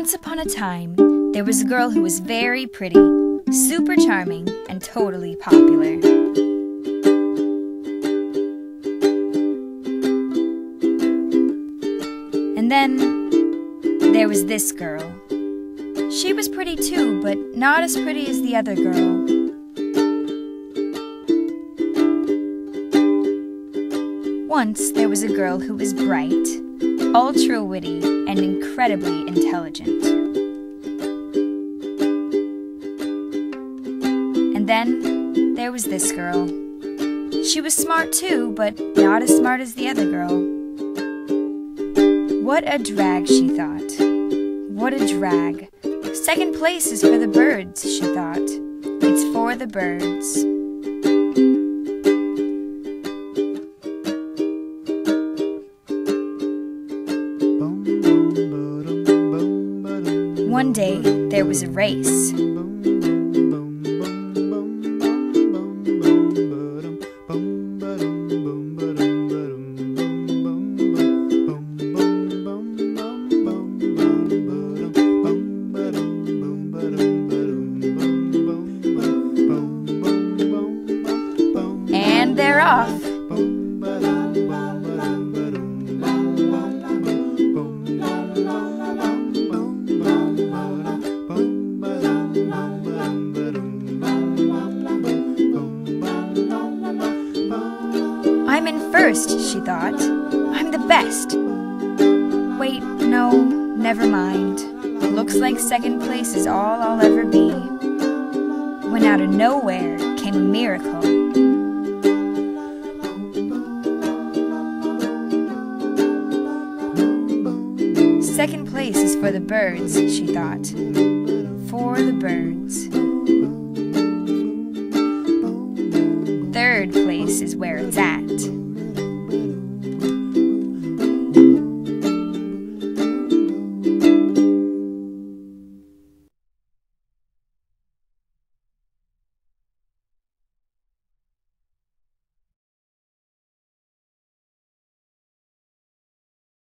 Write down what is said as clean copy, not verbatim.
Once upon a time, there was a girl who was very pretty, super charming, and totally popular. And then there was this girl. She was pretty too, but not as pretty as the other girl. Once there was a girl who was bright, ultra-witty, and incredibly intelligent. And then there was this girl. She was smart too, but not as smart as the other girl. What a drag, she thought. What a drag. Second place is for the birds, she thought. It's for the birds. One day, there was a race. And they're off. I'm in first, she thought. I'm the best. Wait, no, never mind. Looks like second place is all I'll ever be. When out of nowhere came a miracle. Second place is for the birds, she thought. For the birds. Third place is where it's at.